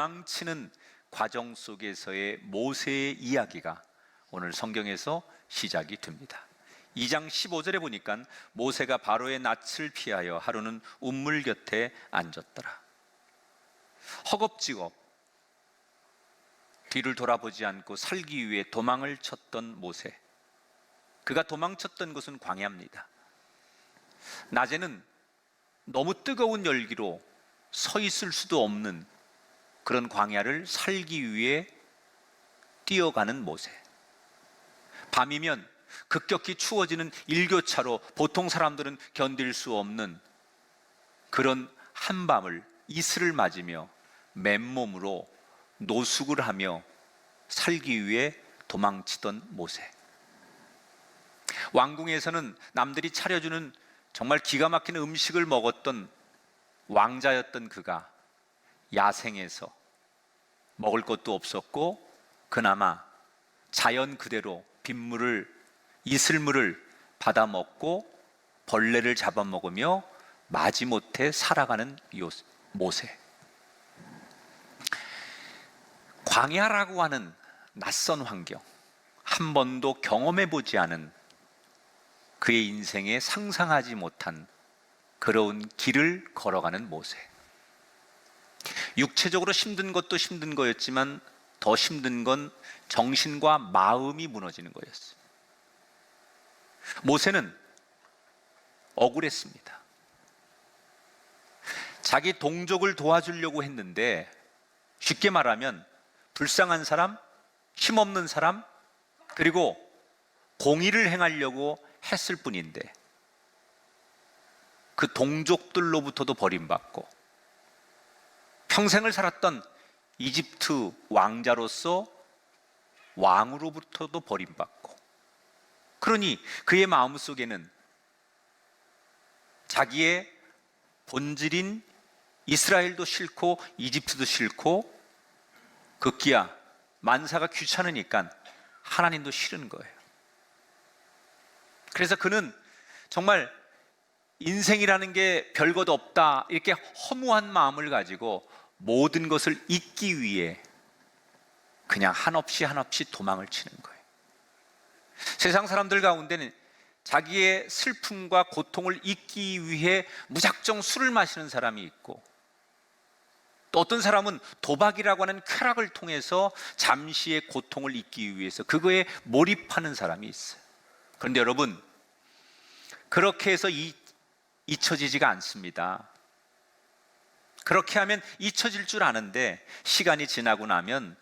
도망치는 과정 속에서의 모세의 이야기가 오늘 성경에서 시작이 됩니다. 2장 15절에 보니까 모세가 바로의 낯을 피하여 하루는 운물 곁에 앉았더라. 허겁지겁 뒤를 돌아보지 않고 살기 위해 도망을 쳤던 모세. 그가 도망쳤던 곳은 광야입니다. 낮에는 너무 뜨거운 열기로 서 있을 수도 없는 그런 광야를 살기 위해 뛰어가는 모세. 밤이면 급격히 추워지는 일교차로 보통 사람들은 견딜 수 없는 그런 한밤을 이슬을 맞으며 맨몸으로 노숙을 하며 살기 위해 도망치던 모세. 왕궁에서는 남들이 차려주는 정말 기가 막히는 음식을 먹었던 왕자였던 그가 야생에서 먹을 것도 없었고 그나마 자연 그대로 빗물을, 이슬물을 받아 먹고 벌레를 잡아먹으며 마지못해 살아가는 모세. 광야라고 하는 낯선 환경, 한 번도 경험해보지 않은 그의 인생에 상상하지 못한 그런 길을 걸어가는 모세. 육체적으로 힘든 것도 힘든 거였지만 더 힘든 건 정신과 마음이 무너지는 거였어요. 모세는 억울했습니다. 자기 동족을 도와주려고 했는데 쉽게 말하면 불쌍한 사람, 힘없는 사람, 그리고 공의를 행하려고 했을 뿐인데 그 동족들로부터도 버림받고 평생을 살았던 이집트 왕자로서 왕으로부터도 버림받고, 그러니 그의 마음속에는 자기의 본질인 이스라엘도 싫고 이집트도 싫고 급기야 만사가 귀찮으니까 하나님도 싫은 거예요. 그래서 그는 정말 인생이라는 게 별것 없다 이렇게 허무한 마음을 가지고 모든 것을 잊기 위해 그냥 한없이 도망을 치는 거예요. 세상 사람들 가운데는 자기의 슬픔과 고통을 잊기 위해 무작정 술을 마시는 사람이 있고, 또 어떤 사람은 도박이라고 하는 쾌락을 통해서 잠시의 고통을 잊기 위해서 그거에 몰입하는 사람이 있어요. 그런데 여러분, 그렇게 해서 잊혀지지가 않습니다. 그렇게 하면 잊혀질 줄 아는데 시간이 지나고 나면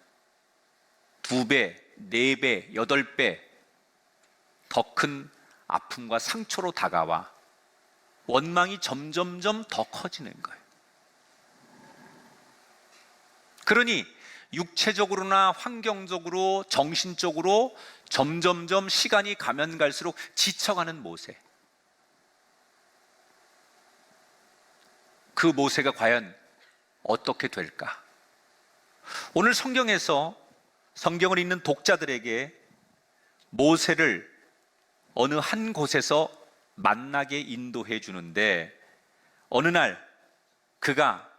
2배, 4배, 8배 더 큰 아픔과 상처로 다가와 원망이 점점점 더 커지는 거예요. 그러니 육체적으로나 환경적으로, 정신적으로 점점점 시간이 가면 갈수록 지쳐가는 모세. 그 모세가 과연 어떻게 될까? 오늘 성경에서 성경을 읽는 독자들에게 모세를 어느 한 곳에서 만나게 인도해 주는데, 어느 날 그가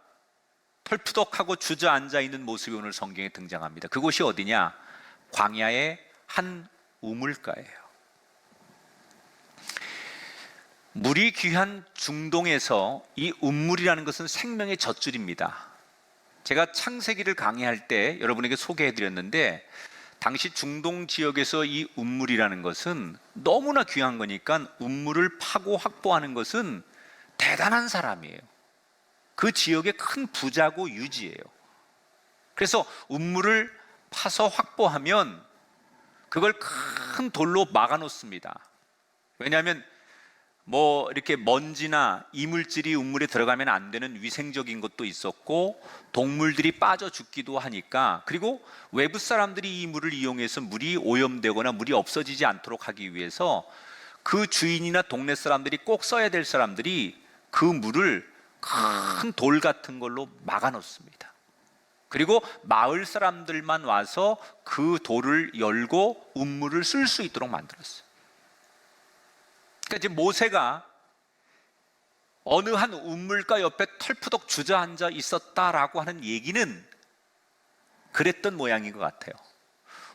털푸덕하고 주저앉아 있는 모습이 오늘 성경에 등장합니다. 그곳이 어디냐? 광야의 한 우물가예요. 물이 귀한 중동에서 이 우물이라는 것은 생명의 젖줄입니다. 제가 창세기를 강의할 때 여러분에게 소개해 드렸는데, 당시 중동 지역에서 이 우물이라는 것은 너무나 귀한 거니까 우물을 파고 확보하는 것은 대단한 사람이에요. 그 지역의 큰 부자고 유지예요. 그래서 우물을 파서 확보하면 그걸 큰 돌로 막아 놓습니다. 왜냐하면 이렇게 먼지나 이물질이 우물에 들어가면 안 되는 위생적인 것도 있었고, 동물들이 빠져 죽기도 하니까, 그리고 외부 사람들이 이 물을 이용해서 물이 오염되거나 물이 없어지지 않도록 하기 위해서 그 주인이나 동네 사람들이 꼭 써야 될 사람들이 그 물을 큰 돌 같은 걸로 막아 놓습니다. 그리고 마을 사람들만 와서 그 돌을 열고 우물을 쓸 수 있도록 만들었어요. 그러니까 이제 모세가 어느 한 우물가 옆에 털푸덕 주저앉아 있었다라고 하는 얘기는 그랬던 모양인 것 같아요.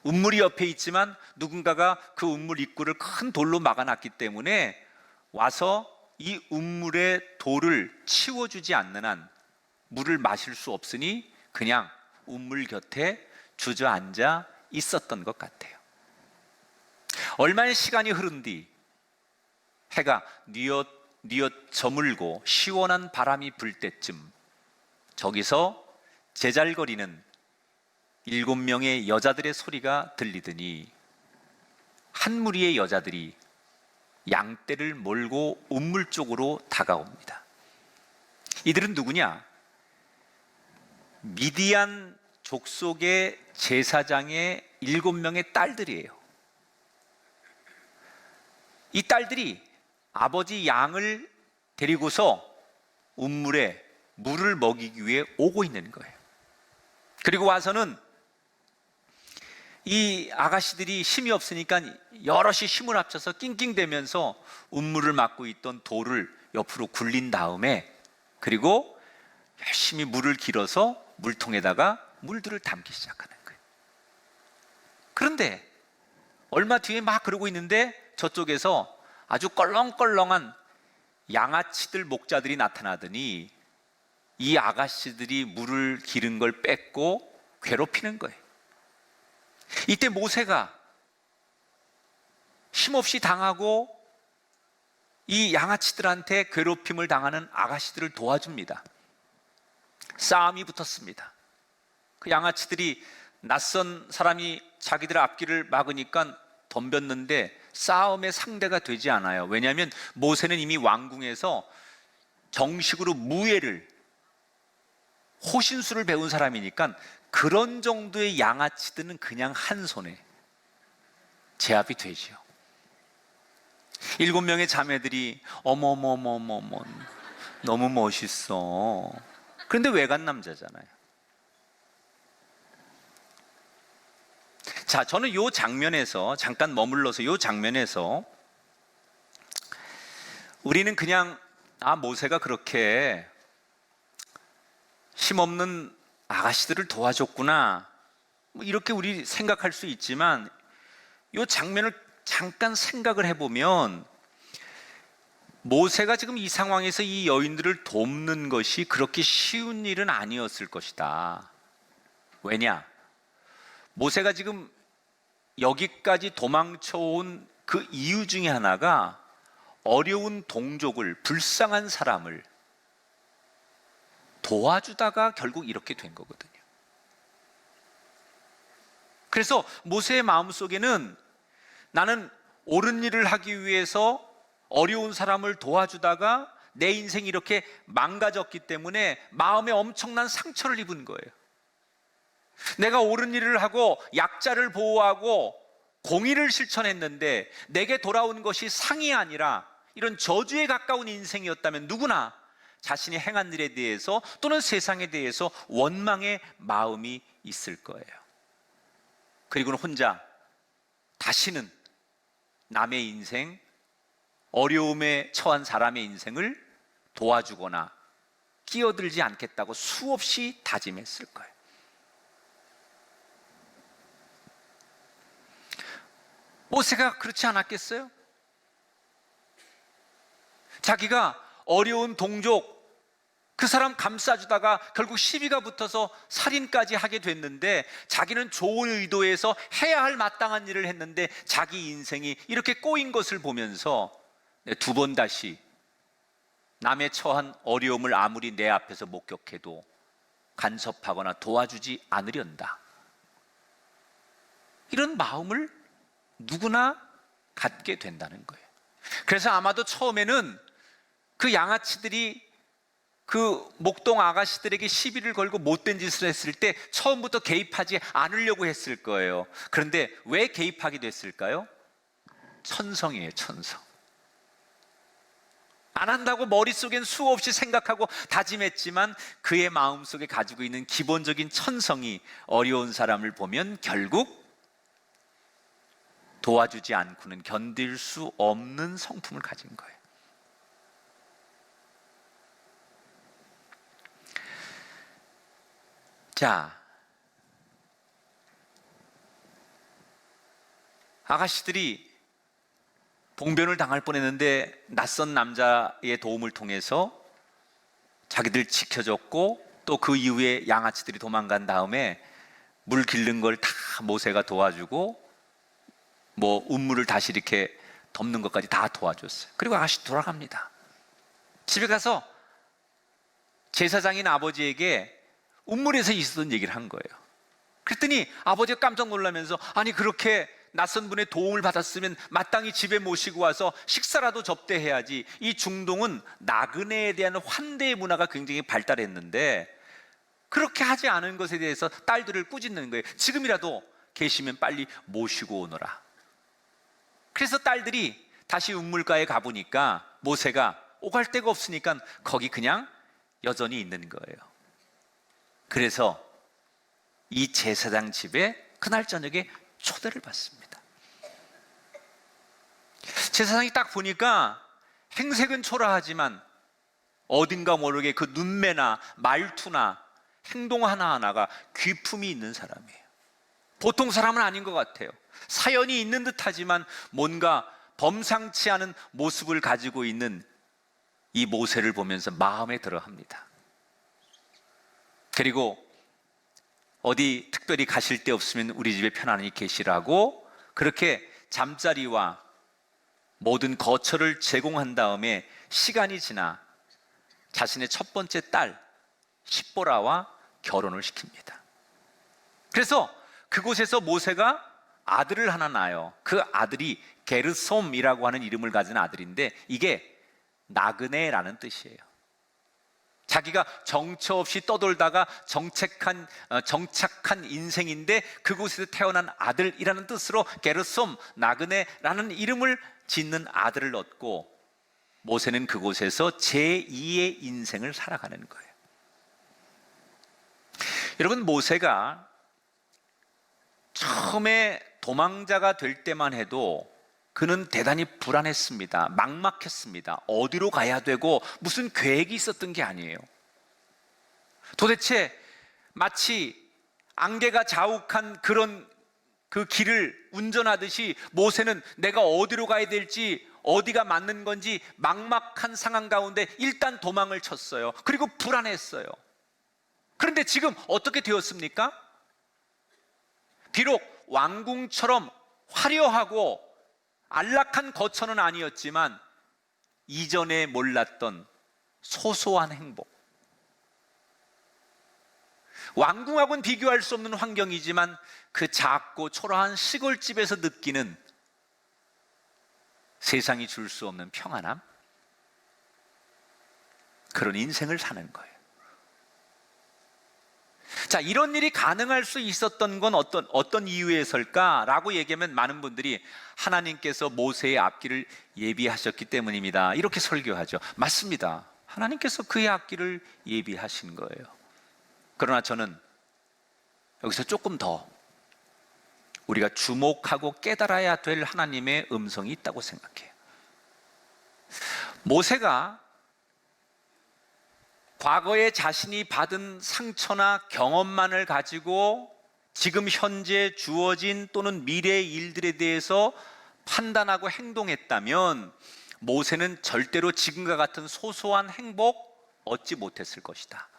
운물이 옆에 있지만 누군가가 그 운물 입구를 큰 돌로 막아놨기 때문에 와서 이 운물의 돌을 치워주지 않는 한 물을 마실 수 없으니 그냥 운물 곁에 주저앉아 있었던 것 같아요. 얼마의 시간이 흐른 뒤 해가 뉘엿 저물고 시원한 바람이 불 때쯤 저기서 제잘거리는 7명의 여자들의 소리가 들리더니 한 무리의 여자들이 양떼를 몰고 운물 쪽으로 다가옵니다. 이들은 누구냐? 미디안 족속의 제사장의 7명의 딸들이에요. 이 딸들이 아버지 양을 데리고서 운물에 물을 먹이기 위해 오고 있는 거예요. 그리고 와서는 이 아가씨들이 힘이 없으니까 여럿이 힘을 합쳐서 낑낑대면서 운물을 막고 있던 돌을 옆으로 굴린 다음에 그리고 열심히 물을 길어서 물통에다가 물들을 담기 시작하는 거예요. 그런데 얼마 뒤에 막 그러고 있는데 저쪽에서 아주 껄렁껄렁한 양아치들 목자들이 나타나더니 이 아가씨들이 물을 기른 걸 뺏고 괴롭히는 거예요. 이때 모세가 힘없이 당하고 이 양아치들한테 괴롭힘을 당하는 아가씨들을 도와줍니다. 싸움이 붙었습니다. 그 양아치들이 낯선 사람이 자기들 앞길을 막으니까 덤볐는데 싸움의 상대가 되지 않아요. 왜냐하면 모세는 이미 왕궁에서 정식으로 무예를, 호신술을 배운 사람이니까 그런 정도의 양아치들은 그냥 한 손에 제압이 되지요. 7명의 자매들이 어머머머머머 너무 멋있어. 그런데 외간 남자잖아요. 자, 저는 이 장면에서 잠깐 머물러서 이 장면에서 우리는 그냥 모세가 그렇게 힘없는 아가씨들을 도와줬구나 이렇게 우리 생각할 수 있지만 이 장면을 잠깐 생각을 해보면 모세가 지금 이 상황에서 이 여인들을 돕는 것이 그렇게 쉬운 일은 아니었을 것이다. 왜냐? 모세가 지금 여기까지 도망쳐온 그 이유 중에 하나가 어려운 동족을, 불쌍한 사람을 도와주다가 결국 이렇게 된 거거든요. 그래서 모세의 마음속에는 나는 옳은 일을 하기 위해서 어려운 사람을 도와주다가 내 인생이 이렇게 망가졌기 때문에 마음에 엄청난 상처를 입은 거예요. 내가 옳은 일을 하고 약자를 보호하고 공의를 실천했는데 내게 돌아온 것이 상이 아니라 이런 저주에 가까운 인생이었다면 누구나 자신이 행한 일에 대해서 또는 세상에 대해서 원망의 마음이 있을 거예요. 그리고는 혼자 다시는 남의 인생, 어려움에 처한 사람의 인생을 도와주거나 끼어들지 않겠다고 수없이 다짐했을 거예요. 모세가 그렇지 않았겠어요? 자기가 어려운 동족, 그 사람 감싸주다가 결국 시비가 붙어서 살인까지 하게 됐는데 자기는 좋은 의도에서 해야 할 마땅한 일을 했는데 자기 인생이 이렇게 꼬인 것을 보면서 두 번 다시 남의 처한 어려움을 아무리 내 앞에서 목격해도 간섭하거나 도와주지 않으련다. 이런 마음을 누구나 갖게 된다는 거예요. 그래서 아마도 처음에는 그 양아치들이 그 목동 아가씨들에게 시비를 걸고 못된 짓을 했을 때 처음부터 개입하지 않으려고 했을 거예요. 그런데 왜 개입하게 됐을까요? 천성이에요, 천성. 안 한다고 머릿속엔 수없이 생각하고 다짐했지만 그의 마음속에 가지고 있는 기본적인 천성이 어려운 사람을 보면 결국 도와주지 않고는 견딜 수 없는 성품을 가진 거예요. 자, 아가씨들이 봉변을 당할 뻔했는데 낯선 남자의 도움을 통해서 자기들 지켜줬고, 또 그 이후에 양아치들이 도망간 다음에 물 기른 걸 다 모세가 도와주고, 뭐 운물을 다시 이렇게 덮는 것까지 다 도와줬어요. 그리고 아가씨 돌아갑니다. 집에 가서 제사장인 아버지에게 운물에서 있었던 얘기를 한 거예요. 그랬더니 아버지가 깜짝 놀라면서, 아니 그렇게 낯선 분의 도움을 받았으면 마땅히 집에 모시고 와서 식사라도 접대해야지. 이 중동은 나그네에 대한 환대의 문화가 굉장히 발달했는데 그렇게 하지 않은 것에 대해서 딸들을 꾸짖는 거예요. 지금이라도 계시면 빨리 모시고 오너라. 그래서 딸들이 다시 운물가에 가보니까 모세가 오갈 데가 없으니까 거기 그냥 여전히 있는 거예요. 그래서 이 제사장 집에 그날 저녁에 초대를 받습니다. 제사장이 딱 보니까 행색은 초라하지만 어딘가 모르게 그 눈매나 말투나 행동 하나하나가 귀품이 있는 사람이에요. 보통 사람은 아닌 것 같아요. 사연이 있는 듯하지만 뭔가 범상치 않은 모습을 가지고 있는 이 모세를 보면서 마음에 들어합니다. 그리고 어디 특별히 가실 데 없으면 우리 집에 편안히 계시라고 그렇게 잠자리와 모든 거처를 제공한 다음에 시간이 지나 자신의 첫 번째 딸 십보라와 결혼을 시킵니다. 그래서 그곳에서 모세가 아들을 하나 낳아요. 그 아들이 게르솜이라고 하는 이름을 가진 아들인데 이게 나그네라는 뜻이에요. 자기가 정처 없이 떠돌다가 정착한 인생인데 그곳에서 태어난 아들이라는 뜻으로 게르솜, 나그네라는 이름을 짓는 아들을 얻고 모세는 그곳에서 제2의 인생을 살아가는 거예요. 여러분, 모세가 처음에 도망자가 될 때만 해도 그는 대단히 불안했습니다. 막막했습니다. 어디로 가야 되고 무슨 계획이 있었던 게 아니에요. 도대체 마치 안개가 자욱한 그런 그 길을 운전하듯이 모세는 내가 어디로 가야 될지, 어디가 맞는 건지 막막한 상황 가운데 일단 도망을 쳤어요. 그리고 불안했어요. 그런데 지금 어떻게 되었습니까? 비록 왕궁처럼 화려하고 안락한 거처는 아니었지만 이전에 몰랐던 소소한 행복, 왕궁하고는 비교할 수 없는 환경이지만 그 작고 초라한 시골집에서 느끼는 세상이 줄 수 없는 평안함, 그런 인생을 사는 거예요. 자, 이런 일이 가능할 수 있었던 건 어떤 이유에서일까라고 얘기하면 많은 분들이 하나님께서 모세의 앞길을 예비하셨기 때문입니다, 이렇게 설교하죠. 맞습니다. 하나님께서 그의 앞길을 예비하신 거예요. 그러나 저는 여기서 조금 더 우리가 주목하고 깨달아야 될 하나님의 음성이 있다고 생각해요. 모세가 과거에 자신이 받은 상처나 경험만을 가지고 지금 현재 주어진 또는 미래의 일들에 대해서 판단하고 행동했다면 모세는 절대로 지금과 같은 소소한 행복 얻지 못했을 것이다.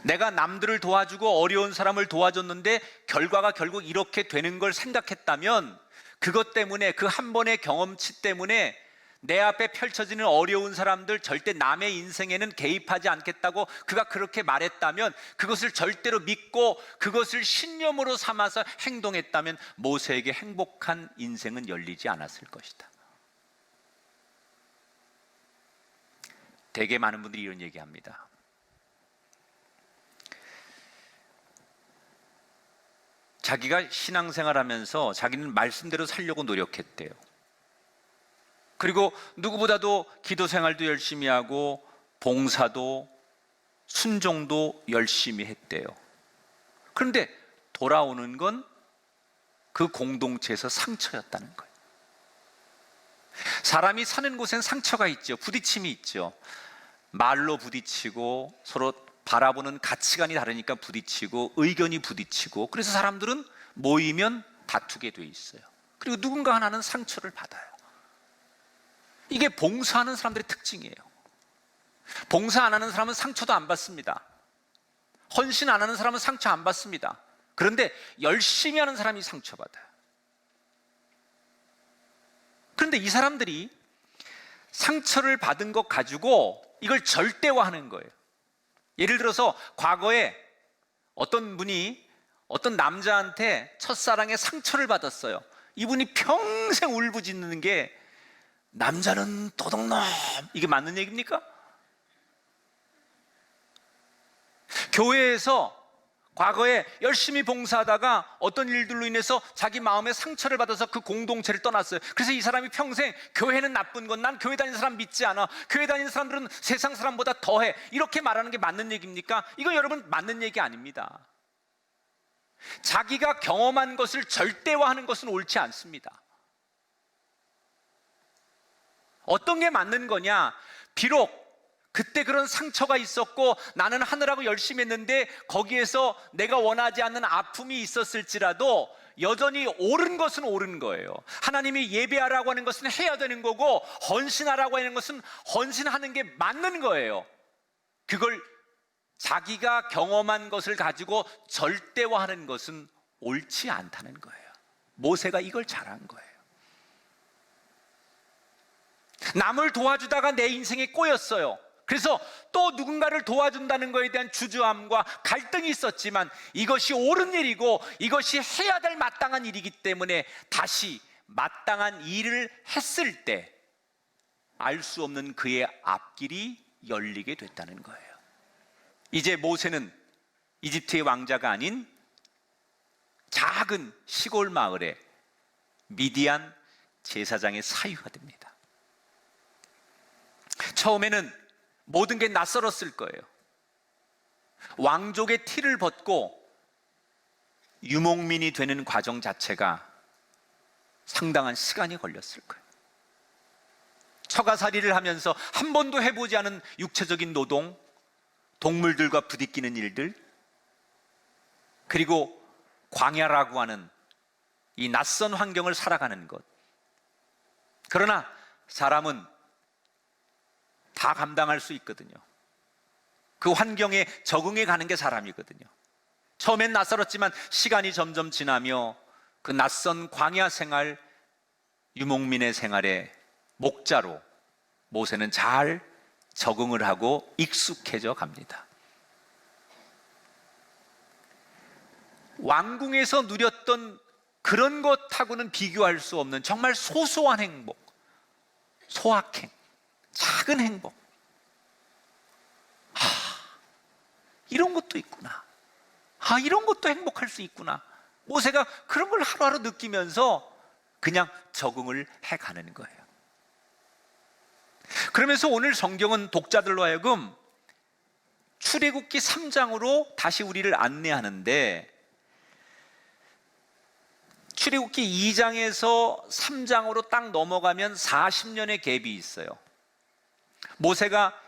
내가 남들을 도와주고 어려운 사람을 도와줬는데 결과가 결국 이렇게 되는 걸 생각했다면 그것 때문에, 그 한 번의 경험치 때문에 내 앞에 펼쳐지는 어려운 사람들, 절대 남의 인생에는 개입하지 않겠다고 그가 그렇게 말했다면, 그것을 절대로 믿고 그것을 신념으로 삼아서 행동했다면 모세에게 행복한 인생은 열리지 않았을 것이다. 되게 많은 분들이 이런 얘기합니다. 자기가 신앙생활하면서 자기는 말씀대로 살려고 노력했대요. 그리고 누구보다도 기도 생활도 열심히 하고 봉사도 순종도 열심히 했대요. 그런데 돌아오는 건 그 공동체에서 상처였다는 거예요. 사람이 사는 곳엔 상처가 있죠. 부딪힘이 있죠. 말로 부딪히고 서로 바라보는 가치관이 다르니까 부딪히고 의견이 부딪히고, 그래서 사람들은 모이면 다투게 돼 있어요. 그리고 누군가 하나는 상처를 받아요. 이게 봉사하는 사람들의 특징이에요. 봉사 안 하는 사람은 상처도 안 받습니다. 헌신 안 하는 사람은 상처 안 받습니다. 그런데 열심히 하는 사람이 상처받아요. 그런데 이 사람들이 상처를 받은 것 가지고 이걸 절대화하는 거예요. 예를 들어서 과거에 어떤 분이 어떤 남자한테 첫사랑에 상처를 받았어요. 이분이 평생 울부짖는 게 남자는 도둑놈, 이게 맞는 얘기입니까? 교회에서 과거에 열심히 봉사하다가 어떤 일들로 인해서 자기 마음에 상처를 받아서 그 공동체를 떠났어요. 그래서 이 사람이 평생 교회는 나쁜 건, 난 교회 다니는 사람 믿지 않아, 교회 다니는 사람들은 세상 사람보다 더해, 이렇게 말하는 게 맞는 얘기입니까? 이건 여러분 맞는 얘기 아닙니다. 자기가 경험한 것을 절대화하는 것은 옳지 않습니다. 어떤 게 맞는 거냐? 비록 그때 그런 상처가 있었고 나는 하느라고 열심히 했는데 거기에서 내가 원하지 않는 아픔이 있었을지라도 여전히 옳은 것은 옳은 거예요. 하나님이 예배하라고 하는 것은 해야 되는 거고, 헌신하라고 하는 것은 헌신하는 게 맞는 거예요. 그걸 자기가 경험한 것을 가지고 절대화하는 것은 옳지 않다는 거예요. 모세가 이걸 잘한 거예요. 남을 도와주다가 내 인생에 꼬였어요. 그래서 또 누군가를 도와준다는 것에 대한 주저함과 갈등이 있었지만 이것이 옳은 일이고 이것이 해야 될 마땅한 일이기 때문에 다시 마땅한 일을 했을 때 알 수 없는 그의 앞길이 열리게 됐다는 거예요. 이제 모세는 이집트의 왕자가 아닌 작은 시골 마을에 미디안 제사장의 사위가 됩니다. 처음에는 모든 게 낯설었을 거예요. 왕족의 티를 벗고 유목민이 되는 과정 자체가 상당한 시간이 걸렸을 거예요. 처가살이를 하면서 한 번도 해보지 않은 육체적인 노동, 동물들과 부딪히는 일들, 그리고 광야라고 하는 이 낯선 환경을 살아가는 것. 그러나 사람은 다 감당할 수 있거든요. 그 환경에 적응해 가는 게 사람이거든요. 처음엔 낯설었지만 시간이 점점 지나며 그 낯선 광야 생활, 유목민의 생활에 목자로 모세는 잘 적응을 하고 익숙해져 갑니다. 왕궁에서 누렸던 그런 것하고는 비교할 수 없는 정말 소소한 행복, 소확행, 작은 행복. 이런 것도 있구나. 이런 것도 행복할 수 있구나. 모세가 그런 걸 하루하루 느끼면서 그냥 적응을 해가는 거예요. 그러면서 오늘 성경은 독자들로 하여금 출애굽기 3장으로 다시 우리를 안내하는데, 출애굽기 2장에서 3장으로 딱 넘어가면 40년의 갭이 있어요. 모세가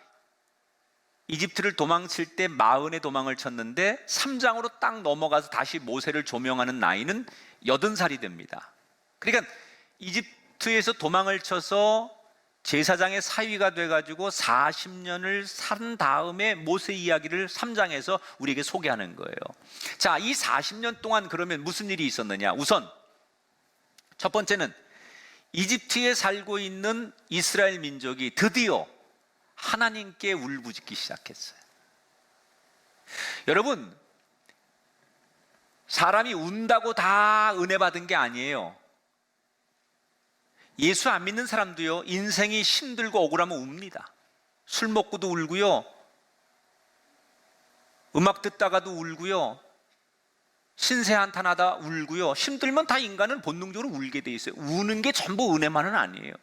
이집트를 도망칠 때 40에 도망을 쳤는데 3장으로 딱 넘어가서 다시 모세를 조명하는 나이는 80살이 됩니다. 그러니까 이집트에서 도망을 쳐서 제사장의 사위가 돼가지고 40년을 산 다음에 모세 이야기를 3장에서 우리에게 소개하는 거예요. 자, 이 40년 동안 그러면 무슨 일이 있었느냐? 우선 첫 번째는 이집트에 살고 있는 이스라엘 민족이 드디어 하나님께 울부짖기 시작했어요. 여러분, 사람이 운다고 다 은혜 받은 게 아니에요. 예수 안 믿는 사람도요, 인생이 힘들고 억울하면 웁니다. 술 먹고도 울고요, 음악 듣다가도 울고요, 신세 한탄하다 울고요. 힘들면 다 인간은 본능적으로 울게 돼 있어요. 우는 게 전부 은혜만은 아니에요.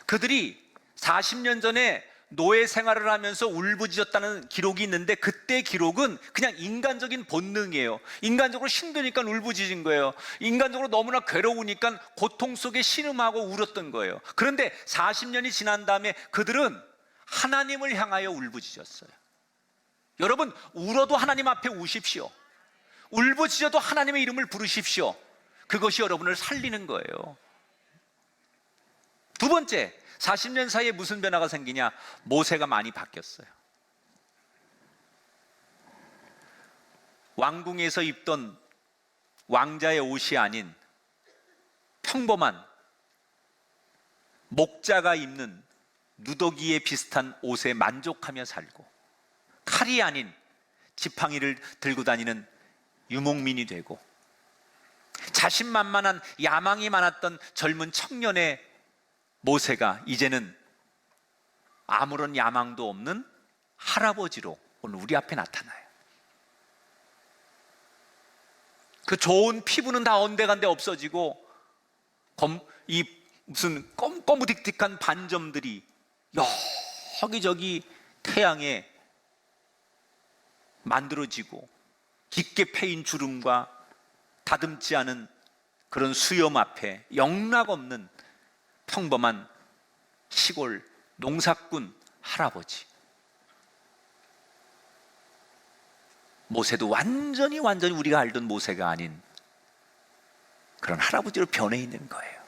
그들이 40년 전에 노예 생활을 하면서 울부짖었다는 기록이 있는데, 그때 기록은 그냥 인간적인 본능이에요. 인간적으로 힘드니까 울부짖은 거예요. 인간적으로 너무나 괴로우니까 고통 속에 신음하고 울었던 거예요. 그런데 40년이 지난 다음에 그들은 하나님을 향하여 울부짖었어요. 여러분, 울어도 하나님 앞에 우십시오. 울부짖어도 하나님의 이름을 부르십시오. 그것이 여러분을 살리는 거예요. 두 번째, 40년 사이에 무슨 변화가 생기냐? 모세가 많이 바뀌었어요. 왕궁에서 입던 왕자의 옷이 아닌 평범한 목자가 입는 누더기에 비슷한 옷에 만족하며 살고, 칼이 아닌 지팡이를 들고 다니는 유목민이 되고, 자신만만한 야망이 많았던 젊은 청년의 모세가 이제는 아무런 야망도 없는 할아버지로 오늘 우리 앞에 나타나요. 그 좋은 피부는 다 온데간데 없어지고, 이 무슨 검무딕딕한 반점들이 여기저기 태양에 만들어지고, 깊게 패인 주름과 다듬지 않은 그런 수염 앞에 영락없는 평범한 시골 농사꾼 할아버지. 모세도 완전히 우리가 알던 모세가 아닌 그런 할아버지로 변해 있는 거예요.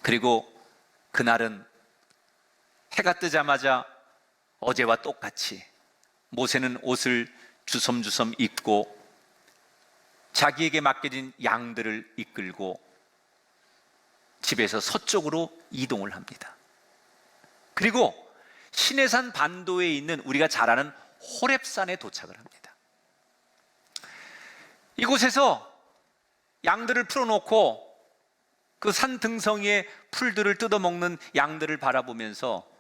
그리고 그날은 해가 뜨자마자 어제와 똑같이 모세는 옷을 주섬주섬 입고 자기에게 맡겨진 양들을 이끌고 집에서 서쪽으로 이동을 합니다. 그리고 시내산 반도에 있는 우리가 잘 아는 호렙산에 도착을 합니다. 이곳에서 양들을 풀어놓고 그 산 등성이의 풀들을 뜯어먹는 양들을 바라보면서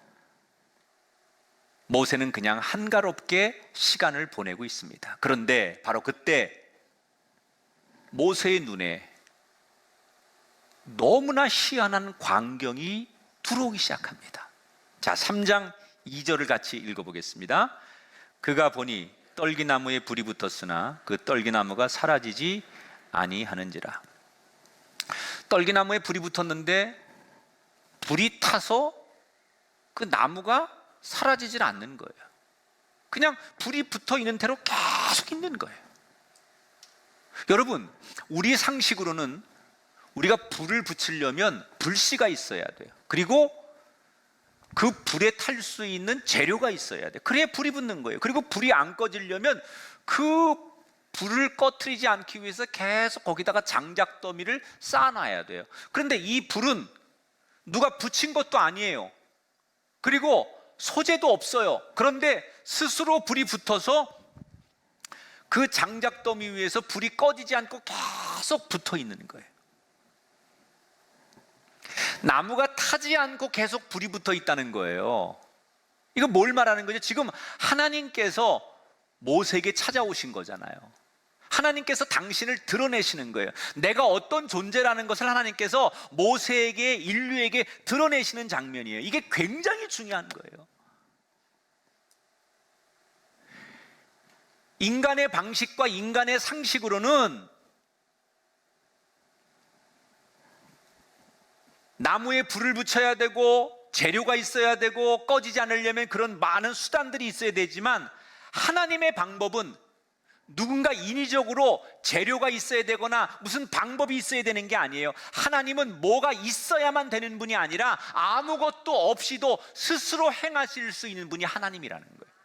모세는 그냥 한가롭게 시간을 보내고 있습니다. 그런데 바로 그때 모세의 눈에 너무나 희한한 광경이 들어오기 시작합니다. 자, 3장 2절을 같이 읽어보겠습니다. 그가 보니 떨기나무에 불이 붙었으나 그 떨기나무가 사라지지 아니하는지라. 떨기나무에 불이 붙었는데 불이 타서 그 나무가 사라지질 않는 거예요. 그냥 불이 붙어 있는 대로 계속 있는 거예요. 여러분, 우리 상식으로는 우리가 불을 붙이려면 불씨가 있어야 돼요. 그리고 그 불에 탈 수 있는 재료가 있어야 돼요. 그래야 불이 붙는 거예요. 그리고 불이 안 꺼지려면 그 불을 꺼트리지 않기 위해서 계속 거기다가 장작더미를 쌓아놔야 돼요. 그런데 이 불은 누가 붙인 것도 아니에요. 그리고 소재도 없어요. 그런데 스스로 불이 붙어서 그 장작더미 위에서 불이 꺼지지 않고 계속 붙어 있는 거예요. 나무가 타지 않고 계속 불이 붙어 있다는 거예요. 이거 뭘 말하는 거죠? 지금 하나님께서 모세에게 찾아오신 거잖아요. 하나님께서 당신을 드러내시는 거예요. 내가 어떤 존재라는 것을 하나님께서 모세에게, 인류에게 드러내시는 장면이에요. 이게 굉장히 중요한 거예요. 인간의 방식과 인간의 상식으로는 나무에 불을 붙여야 되고 재료가 있어야 되고 꺼지지 않으려면 그런 많은 수단들이 있어야 되지만, 하나님의 방법은 누군가 인위적으로 재료가 있어야 되거나 무슨 방법이 있어야 되는 게 아니에요. 하나님은 뭐가 있어야만 되는 분이 아니라 아무것도 없이도 스스로 행하실 수 있는 분이 하나님이라는 거예요.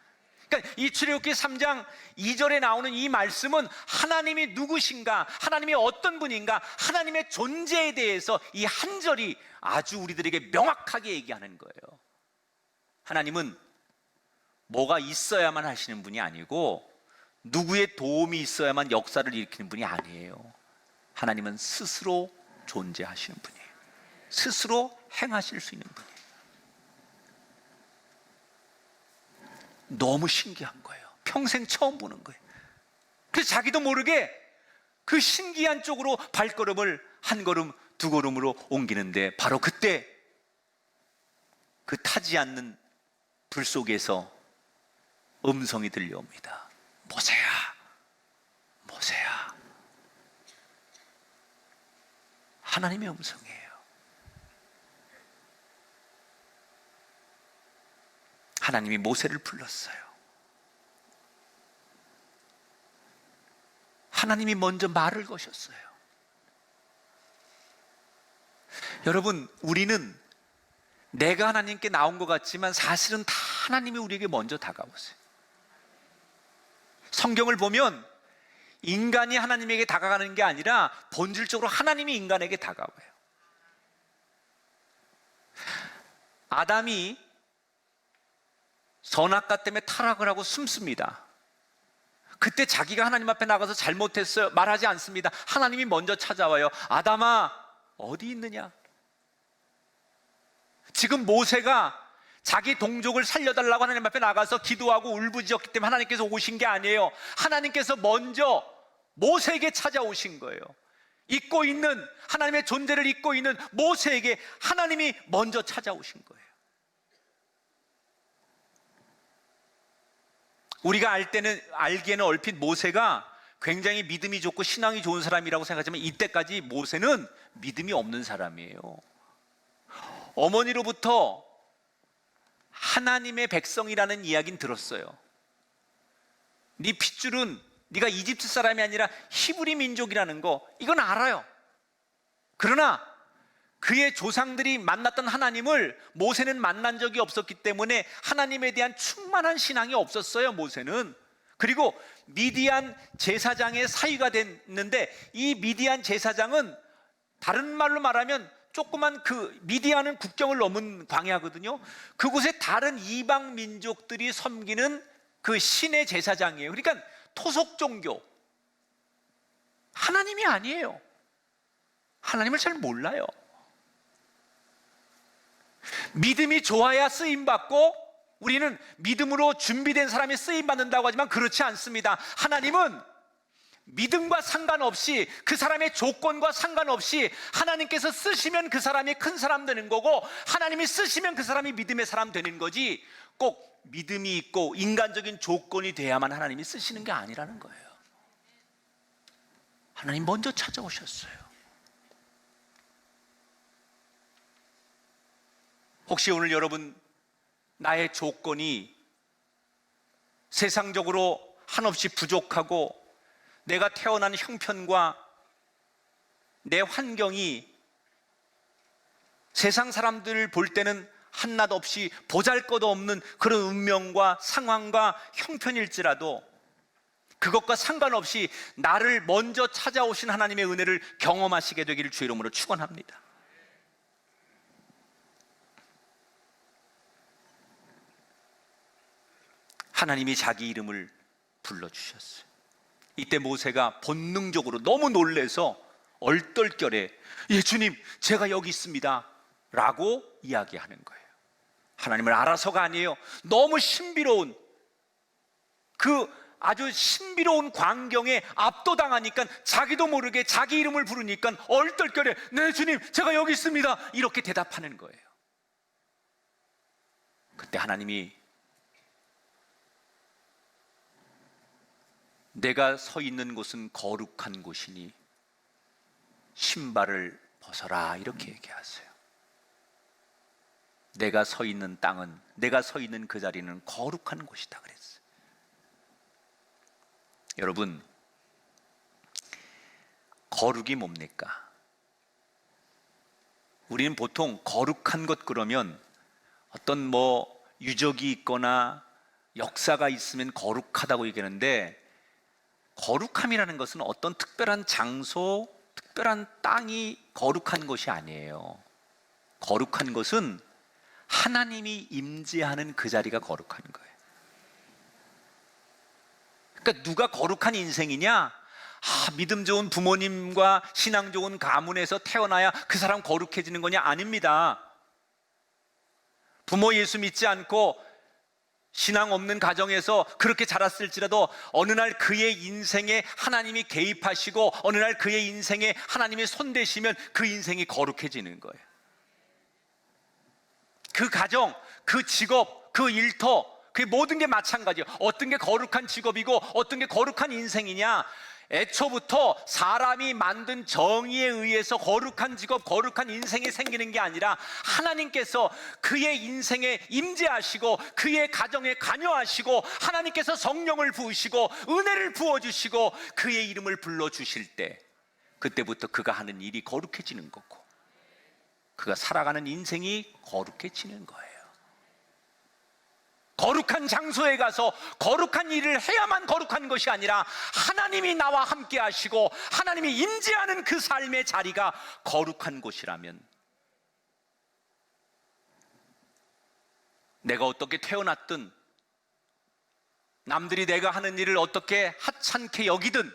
그러니까 이 출애굽기 3장 2절에 나오는 이 말씀은 하나님이 누구신가, 하나님이 어떤 분인가, 하나님의 존재에 대해서 이 한 절이 아주 우리들에게 명확하게 얘기하는 거예요. 하나님은 뭐가 있어야만 하시는 분이 아니고 누구의 도움이 있어야만 역사를 일으키는 분이 아니에요. 하나님은 스스로 존재하시는 분이에요. 스스로 행하실 수 있는 분이에요. 너무 신기한 거예요. 평생 처음 보는 거예요. 그래서 자기도 모르게 그 신기한 쪽으로 발걸음을 한 걸음 두 걸음으로 옮기는데, 바로 그때 그 타지 않는 불 속에서 음성이 들려옵니다. 모세야, 모세야. 하나님의 음성이에요. 하나님이 모세를 불렀어요. 하나님이 먼저 말을 거셨어요. 여러분, 우리는 내가 하나님께 나온 것 같지만 사실은 다 하나님이 우리에게 먼저 다가오세요. 성경을 보면 인간이 하나님에게 다가가는 게 아니라 본질적으로 하나님이 인간에게 다가와요. 아담이 선악과 때문에 타락을 하고 숨습니다. 그때 자기가 하나님 앞에 나가서 잘못했어요 말하지 않습니다. 하나님이 먼저 찾아와요. 아담아, 어디 있느냐? 지금 모세가 자기 동족을 살려달라고 하나님 앞에 나가서 기도하고 울부짖었기 때문에 하나님께서 오신 게 아니에요. 하나님께서 먼저 모세에게 찾아오신 거예요. 잊고 있는, 하나님의 존재를 잊고 있는 모세에게 하나님이 먼저 찾아오신 거예요. 우리가 알기에는 얼핏 모세가 굉장히 믿음이 좋고 신앙이 좋은 사람이라고 생각하지만 이때까지 모세는 믿음이 없는 사람이에요. 어머니로부터 하나님의 백성이라는 이야기는 들었어요. 네 핏줄은 네가 이집트 사람이 아니라 히브리 민족이라는 거, 이건 알아요. 그러나 그의 조상들이 만났던 하나님을 모세는 만난 적이 없었기 때문에 하나님에 대한 충만한 신앙이 없었어요, 모세는. 그리고 미디안 제사장의 사위가 됐는데, 이 미디안 제사장은 다른 말로 말하면 조그만 그 미디안은 국경을 넘은 광야거든요. 그곳에 다른 이방 민족들이 섬기는 그 신의 제사장이에요. 그러니까 토속 종교, 하나님이 아니에요. 하나님을 잘 몰라요. 믿음이 좋아야 쓰임받고, 우리는 믿음으로 준비된 사람이 쓰임받는다고 하지만 그렇지 않습니다. 하나님은 믿음과 상관없이, 그 사람의 조건과 상관없이 하나님께서 쓰시면 그 사람이 큰 사람 되는 거고, 하나님이 쓰시면 그 사람이 믿음의 사람 되는 거지, 꼭 믿음이 있고 인간적인 조건이 돼야만 하나님이 쓰시는 게 아니라는 거예요. 하나님 먼저 찾아오셨어요. 혹시 오늘 여러분, 나의 조건이 세상적으로 한없이 부족하고 내가 태어난 형편과 내 환경이 세상 사람들 볼 때는 한낱 없이 보잘것없는 그런 운명과 상황과 형편일지라도 그것과 상관없이 나를 먼저 찾아오신 하나님의 은혜를 경험하시게 되기를 주의 이름으로 축원합니다. 하나님이 자기 이름을 불러주셨어요. 이때 모세가 본능적으로 너무 놀래서 얼떨결에 예 주님, 제가 여기 있습니다 라고 이야기하는 거예요. 하나님을 알아서가 아니에요. 너무 신비로운, 그 아주 신비로운 광경에 압도당하니까 자기도 모르게 자기 이름을 부르니까 얼떨결에 네 주님, 제가 여기 있습니다 이렇게 대답하는 거예요. 그때 하나님이 내가 서 있는 곳은 거룩한 곳이니 신발을 벗어라 이렇게 얘기하세요. 내가 서 있는 땅은, 내가 서 있는 그 자리는 거룩한 곳이다 그랬어요. 여러분, 거룩이 뭡니까? 우리는 보통 거룩한 것 그러면 어떤 뭐 유적이 있거나 역사가 있으면 거룩하다고 얘기하는데, 거룩함이라는 것은 어떤 특별한 장소, 특별한 땅이 거룩한 것이 아니에요. 거룩한 것은 하나님이 임재하는 그 자리가 거룩한 거예요. 그러니까 누가 거룩한 인생이냐? 믿음 좋은 부모님과 신앙 좋은 가문에서 태어나야 그 사람 거룩해지는 거냐? 아닙니다. 부모 예수 믿지 않고 신앙 없는 가정에서 그렇게 자랐을지라도 어느 날 그의 인생에 하나님이 개입하시고 어느 날 그의 인생에 하나님이 손대시면 그 인생이 거룩해지는 거예요. 그 가정, 그 직업, 그 일터, 그 모든 게 마찬가지예요. 어떤 게 거룩한 직업이고 어떤 게 거룩한 인생이냐? 애초부터 사람이 만든 정의에 의해서 거룩한 직업, 거룩한 인생이 생기는 게 아니라 하나님께서 그의 인생에 임재하시고 그의 가정에 관여하시고 하나님께서 성령을 부으시고 은혜를 부어주시고 그의 이름을 불러주실 때, 그때부터 그가 하는 일이 거룩해지는 거고 그가 살아가는 인생이 거룩해지는 거예요. 거룩한 장소에 가서 거룩한 일을 해야만 거룩한 것이 아니라 하나님이 나와 함께 하시고 하나님이 임재하는 그 삶의 자리가 거룩한 곳이라면, 내가 어떻게 태어났든 남들이 내가 하는 일을 어떻게 하찮게 여기든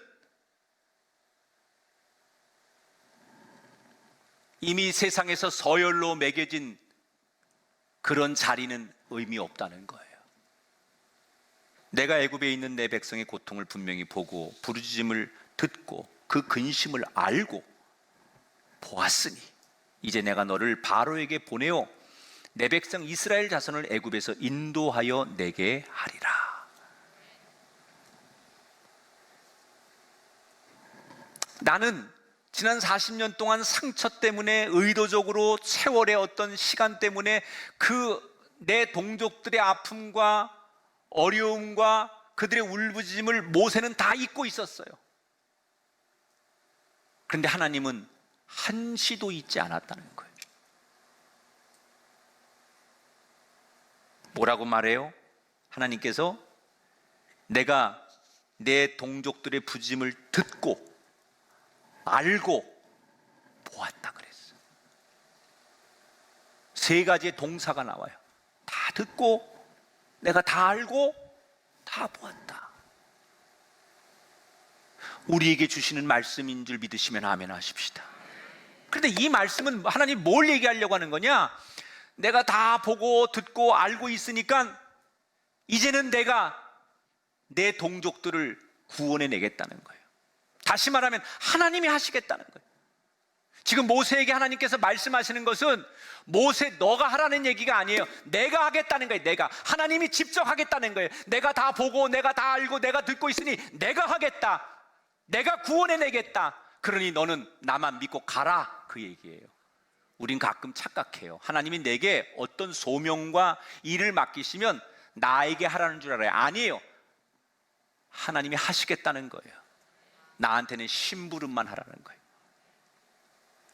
이미 세상에서 서열로 매겨진 그런 자리는 의미 없다는 거예요. 내가 애굽에 있는 내 백성의 고통을 분명히 보고 부르짖음을 듣고 그 근심을 알고 보았으니 이제 내가 너를 바로에게 보내어 내 백성 이스라엘 자손을 애굽에서 인도하여 내게 하리라. 나는 지난 40년 동안 상처 때문에, 의도적으로 세월의 어떤 시간 때문에 그 내 동족들의 아픔과 어려움과 그들의 울부짖음을 모세는 다 잊고 있었어요. 그런데 하나님은 한시도 잊지 않았다는 거예요. 뭐라고 말해요? 하나님께서 내가 내 동족들의 부짐을 듣고 알고 보았다 그랬어요. 세 가지의 동사가 나와요. 다 듣고, 내가 다 알고, 다 보았다. 우리에게 주시는 말씀인 줄 믿으시면 아멘 하십시다. 그런데 이 말씀은 하나님 뭘 얘기하려고 하는 거냐? 내가 다 보고 듣고 알고 있으니까 이제는 내가 내 동족들을 구원해 내겠다는 거예요. 다시 말하면 하나님이 하시겠다는 거예요. 지금 모세에게 하나님께서 말씀하시는 것은 모세 너가 하라는 얘기가 아니에요. 내가 하겠다는 거예요. 내가, 하나님이 직접 하겠다는 거예요. 내가 다 보고 내가 다 알고 내가 듣고 있으니 내가 하겠다. 내가 구원해 내겠다. 그러니 너는 나만 믿고 가라, 그 얘기예요. 우린 가끔 착각해요. 하나님이 내게 어떤 소명과 일을 맡기시면 나에게 하라는 줄 알아요. 아니에요. 하나님이 하시겠다는 거예요. 나한테는 심부름만 하라는 거예요.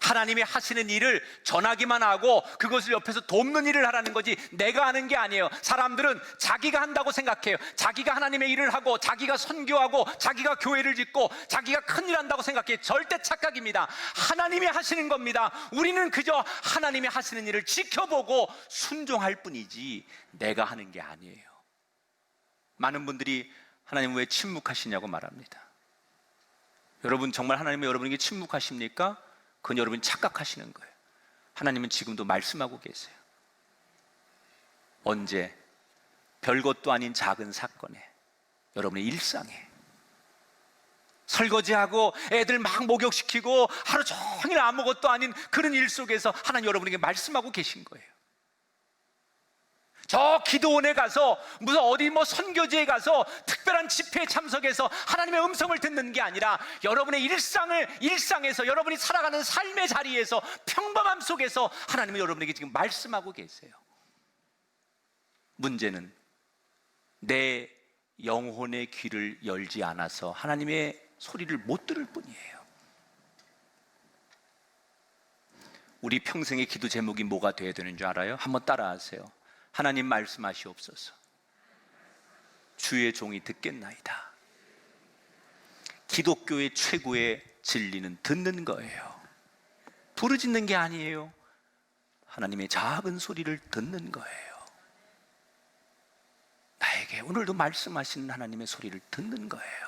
하나님이 하시는 일을 전하기만 하고 그것을 옆에서 돕는 일을 하라는 거지 내가 하는 게 아니에요. 사람들은 자기가 한다고 생각해요. 자기가 하나님의 일을 하고 자기가 선교하고 자기가 교회를 짓고 자기가 큰일 한다고 생각해요. 절대 착각입니다. 하나님이 하시는 겁니다. 우리는 그저 하나님이 하시는 일을 지켜보고 순종할 뿐이지 내가 하는 게 아니에요. 많은 분들이 하나님 왜 침묵하시냐고 말합니다. 여러분 정말 하나님은 여러분에게 침묵하십니까? 그건 여러분이 착각하시는 거예요. 하나님은 지금도 말씀하고 계세요. 언제? 별것도 아닌 작은 사건에, 여러분의 일상에, 설거지하고 애들 막 목욕시키고 하루 종일 아무것도 아닌 그런 일 속에서 하나님 여러분에게 말씀하고 계신 거예요. 저 기도원에 가서 무슨 어디 선교지에 가서 특별한 집회에 참석해서 하나님의 음성을 듣는 게 아니라 여러분의 일상에서 여러분이 살아가는 삶의 자리에서 평범함 속에서 하나님은 여러분에게 지금 말씀하고 계세요. 문제는 내 영혼의 귀를 열지 않아서 하나님의 소리를 못 들을 뿐이에요. 우리 평생의 기도 제목이 뭐가 되어야 되는 줄 알아요? 한번 따라하세요. 하나님 말씀하시옵소서. 주의 종이 듣겠나이다. 기독교의 최고의 진리는 듣는 거예요. 부르짖는 게 아니에요. 하나님의 작은 소리를 듣는 거예요. 나에게 오늘도 말씀하시는 하나님의 소리를 듣는 거예요.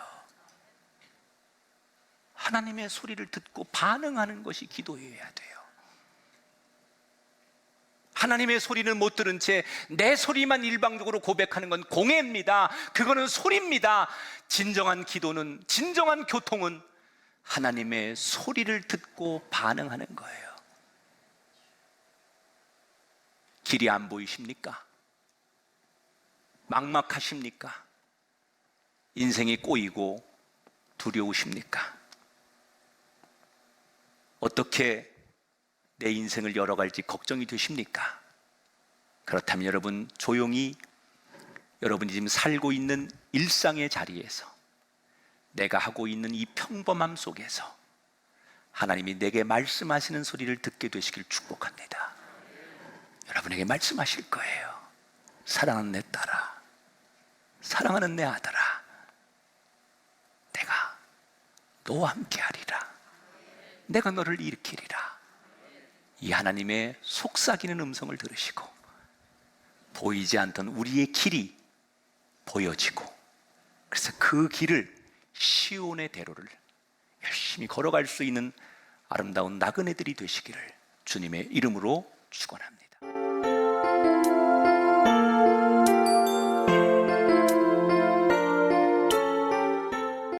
하나님의 소리를 듣고 반응하는 것이 기도여야 돼요. 하나님의 소리는 못 들은 채 내 소리만 일방적으로 고백하는 건 공해입니다. 그거는 소리입니다. 진정한 기도는, 진정한 교통은 하나님의 소리를 듣고 반응하는 거예요. 길이 안 보이십니까? 막막하십니까? 인생이 꼬이고 두려우십니까? 어떻게 내 인생을 열어갈지 걱정이 되십니까? 그렇다면 여러분, 조용히 여러분이 지금 살고 있는 일상의 자리에서, 내가 하고 있는 이 평범함 속에서 하나님이 내게 말씀하시는 소리를 듣게 되시길 축복합니다. 여러분에게 말씀하실 거예요. 사랑하는 내 딸아, 사랑하는 내 아들아, 내가 너와 함께 하리라. 내가 너를 일으키리라. 이 하나님의 속삭이는 음성을 들으시고 보이지 않던 우리의 길이 보여지고, 그래서 그 길을, 시온의 대로를 열심히 걸어갈 수 있는 아름다운 나그네들이 되시기를 주님의 이름으로 축원합니다.